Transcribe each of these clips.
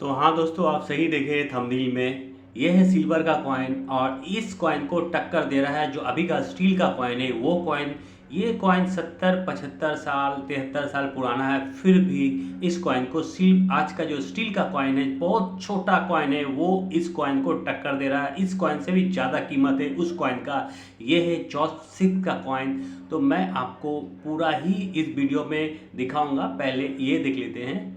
तो हाँ दोस्तों, आप सही देखे थंबनेल में। यह है सिल्वर का कॉइन और इस कॉइन को टक्कर दे रहा है जो अभी का स्टील का कॉइन है वो कॉइन। ये कॉइन 70-75 साल 73 साल पुराना है, फिर भी इस कॉइन को सिल्व आज का जो स्टील का कॉइन है, बहुत छोटा कॉइन है, वो इस कॉइन को टक्कर दे रहा है। इस कॉइन से भी ज़्यादा कीमत है उस कॉइन का। ये है जॉर्ज 6 का कॉइन। तो मैं आपको पूरा ही इस वीडियो में दिखाऊंगा। पहले ये देख लेते हैं।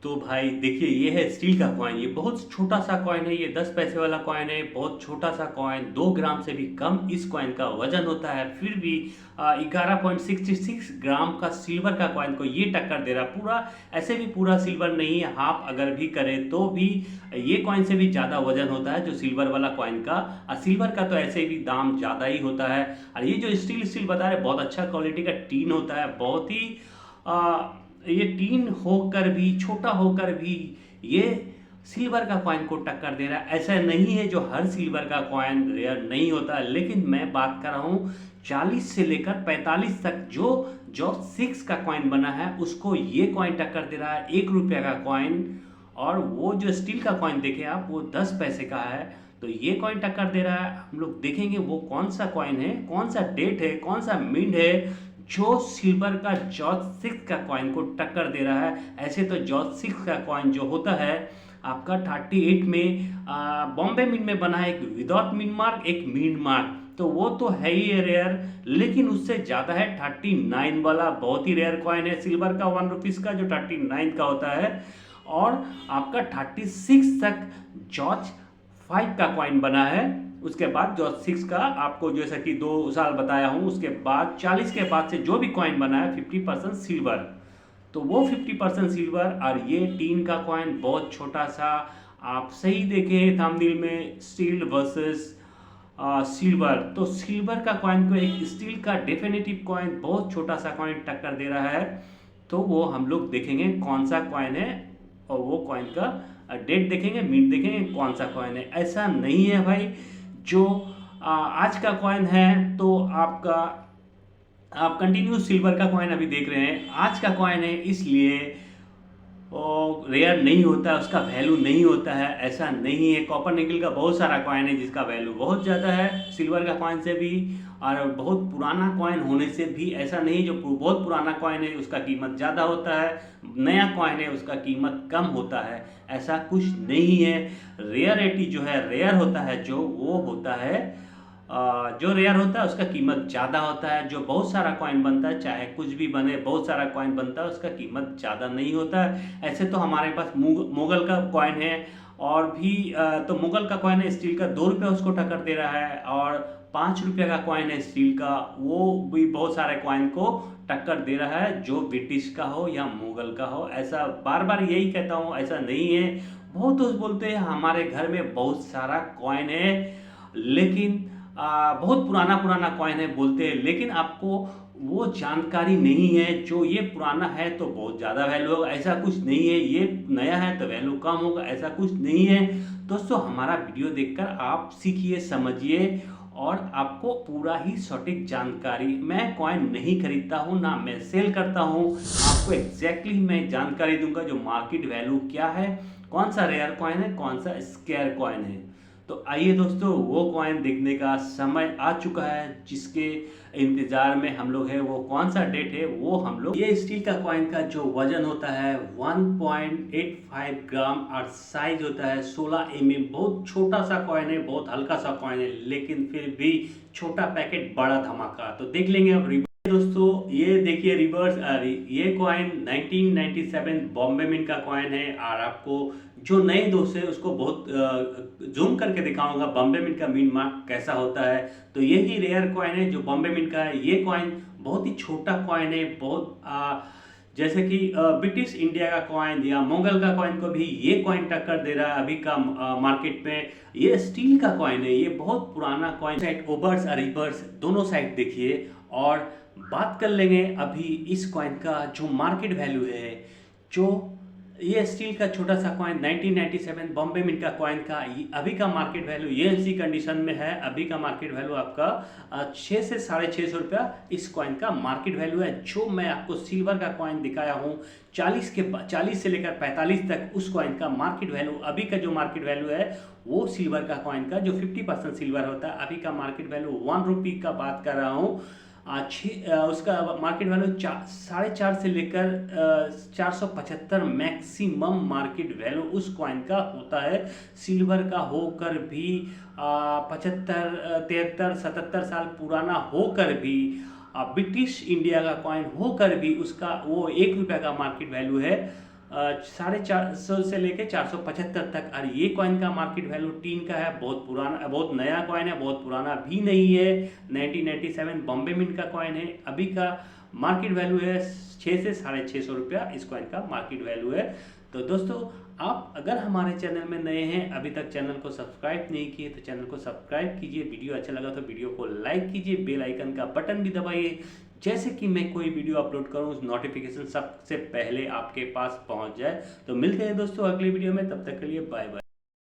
तो भाई देखिए, ये है स्टील का कॉइन। ये बहुत छोटा सा कॉइन है, ये 10 पैसे वाला कॉइन है, बहुत छोटा सा कॉइन। 2 ग्राम से भी कम इस कॉइन का वजन होता है, फिर भी 11.66 ग्राम का सिल्वर का कॉइन को ये टक्कर दे रहा। पूरा ऐसे भी पूरा सिल्वर नहीं है, हाफ अगर भी करें तो भी ये कॉइन से भी ज़्यादा वजन होता है जो सिल्वर वाला कॉइन का। और सिल्वर का तो ऐसे भी दाम ज़्यादा ही होता है। और ये जो स्टील स्टील बता रहे, बहुत अच्छा क्वालिटी का टीन होता है, बहुत ही ये टीन होकर भी, छोटा होकर भी ये सिल्वर का कॉइन को टक्कर दे रहा है। ऐसा नहीं है जो हर सिल्वर का कॉइन रेयर नहीं होता है, लेकिन मैं बात कर रहा हूँ 40 से लेकर 45 तक जो जो 6 का कॉइन बना है उसको ये कॉइन टक्कर दे रहा है। 1 रुपये का कॉइन। और वो जो स्टील का कॉइन देखे आप, वो 10 पैसे का है, तो ये कॉइन टक्कर दे रहा है। हम लोग देखेंगे वो कौन सा कॉइन है, कौन सा डेट है, कौन सा मिंट है जो सिल्वर का जॉर्ज 6 का कॉइन को टक्कर दे रहा है। ऐसे तो जॉर्ज 6 का कॉइन जो होता है आपका 38 में बॉम्बे मिंट में बना है, एक विदाउट मिंट मार्क, एक मिंट मार्क, तो वो तो है ही रेयर। लेकिन उससे ज़्यादा है 39 वाला, बहुत ही रेयर कॉइन है सिल्वर का 1 रुपीज़ का, जो 39 का होता है। और आपका 36 तक जॉर्ज 5 का कॉइन बना है। उसके बाद जो 6 का आपको जैसा कि 2 साल बताया हूँ, उसके बाद 40 के बाद से जो भी कॉइन बना है 50% सिल्वर, तो वो 50% सिल्वर। और ये टीन का कॉइन बहुत छोटा सा, आप सही देखें थंबनेल में, स्टील वर्सेस सिल्वर। तो सिल्वर का कॉइन को एक स्टील का डेफिनेटिव कॉइन, बहुत छोटा सा कॉइन टक्कर दे रहा है। तो वो हम लोग देखेंगे कौन सा कॉइन है, और वो कॉइन का डेट देखेंगे, मिनट देखेंगे, कौन सा कॉइन है। ऐसा नहीं है भाई जो आज का कॉइन है तो आपका, आप कंटिन्यू सिल्वर का कॉइन अभी देख रहे हैं, आज का कॉइन है इसलिए रेयर नहीं होता है, उसका वैल्यू नहीं होता है, ऐसा नहीं है। कॉपर निकल का बहुत सारा कॉइन है जिसका वैल्यू बहुत ज़्यादा है सिल्वर का कॉइन से भी। और बहुत पुराना कॉइन होने से भी ऐसा नहीं, जो बहुत पुराना कॉइन है उसका कीमत ज़्यादा होता है, नया कॉइन है उसका कीमत कम होता है, ऐसा कुछ नहीं है। रेयरिटी जो है, रेयर होता है जो, वो होता है जो रेयर होता है उसका कीमत ज़्यादा होता है। जो बहुत सारा कॉइन बनता है, चाहे कुछ भी बने, बहुत सारा कॉइन बनता है, उसका कीमत ज़्यादा नहीं होता है। ऐसे तो हमारे पास मुगल का कॉइन है, और भी तो मुगल का कॉइन है स्टील का, 2 रुपये उसको टक्कर दे रहा है। और 5 रुपये का कॉइन है स्टील का, वो भी बहुत सारे कॉइन को टक्कर दे रहा है, जो ब्रिटिश का हो या मुगल का हो। ऐसा बार बार यही कहता हूँ, ऐसा नहीं है। बहुत दोस्त बोलते हैं हमारे घर में बहुत सारा कॉइन है, लेकिन बहुत पुराना पुराना कॉइन है बोलते हैं, लेकिन आपको वो जानकारी नहीं है। जो ये पुराना है तो बहुत ज़्यादा वैल्यू होगा, ऐसा कुछ नहीं है। ये नया है तो वैल्यू कम होगा, ऐसा कुछ नहीं है। दोस्तों, हमारा वीडियो देखकर आप सीखिए, समझिए, और आपको पूरा ही सटीक जानकारी। मैं कॉइन नहीं खरीदता हूँ, ना मैं सेल करता हूँ, आपको एग्जैक्टली मैं जानकारी दूंगा जो मार्केट वैल्यू क्या है, कौन सा रेयर कॉइन है, कौन सा स्केयर कॉइन है। तो आइए दोस्तों, वो कॉइन देखने का समय आ चुका है जिसके इंतजार में हम लोग हैं। वो कौन सा डेट है वो हम लोग, ये स्टील का कॉइन का जो वजन होता है 1.85 ग्राम, और साइज होता है 16 mm। बहुत छोटा सा कॉइन है, बहुत हल्का सा कॉइन है, लेकिन फिर भी छोटा पैकेट बड़ा धमाका। तो देख लेंगे अब दोस्तों। ये देखिए रिवर्स, ये कॉइन 1997 बॉम्बे मिंट का कॉइन है। और आपको जो नए दोस्त है उसको बहुत जूम करके दिखाऊंगा बॉम्बे मिंट का मिंट मार्क कैसा होता है। तो यही रेयर कॉइन है जो बॉम्बे मिंट का है। ये कॉइन बहुत ही छोटा कॉइन है, बहुत जैसे कि ब्रिटिश इंडिया का कॉइन या मुगल का कॉइन को भी ये कॉइन टक्कर दे रहा है अभी का मार्केट में। ये स्टील का कॉइन है, ये बहुत पुराना कॉइन। साइड ओवर्स और रिवर्स दोनों साइड देखिए, और बात कर लेंगे अभी इस कॉइन का जो मार्केट वैल्यू है, जो ये स्टील का छोटा सा कॉइन 1997 बॉम्बे मिंट का कॉइन का अभी का मार्केट वैल्यू ये कंडीशन में है। अभी का मार्केट वैल्यू आपका 6 से 650 रुपया इस कॉइन का मार्केट वैल्यू है। जो मैं आपको सिल्वर का कॉइन दिखाया हूँ 40 से लेकर 45 तक, उस कॉइन का मार्केट वैल्यू, अभी का जो मार्केट वैल्यू है वो सिल्वर का कॉइन का जो 50% सिल्वर होता है, अभी का मार्केट वैल्यू 1 रुपी का बात कर रहा हूँ। उसका मार्केट वैल्यू 4.5 से लेकर 475 मैक्सिमम मार्केट वैल्यू उस कॉइन का होता है। सिल्वर का होकर भी 75, 73, 77 साल पुराना होकर भी, ब्रिटिश इंडिया का कॉइन होकर भी उसका वो 1 रुपये का मार्केट वैल्यू है 450 से लेके 475 तक। और ये कॉइन का मार्केट वैल्यू टीन का है, बहुत पुराना, बहुत नया कॉइन है, बहुत पुराना भी नहीं है। 1997 बॉम्बे मिंट का कॉइन है। अभी का मार्केट वैल्यू है 6 से 650 रुपया इस कॉइन का मार्केट वैल्यू है। तो दोस्तों, आप अगर हमारे चैनल में नए हैं, अभी तक चैनल को सब्सक्राइब नहीं किए तो चैनल को सब्सक्राइब कीजिए। वीडियो अच्छा लगा तो वीडियो को लाइक कीजिए, बेल आइकन का बटन भी दबाइए, जैसे कि मैं कोई वीडियो अपलोड करूं नोटिफिकेशन सबसे पहले आपके पास पहुंच जाए। तो मिलते हैं दोस्तों अगले वीडियो में, तब तक के लिए बाय बाय।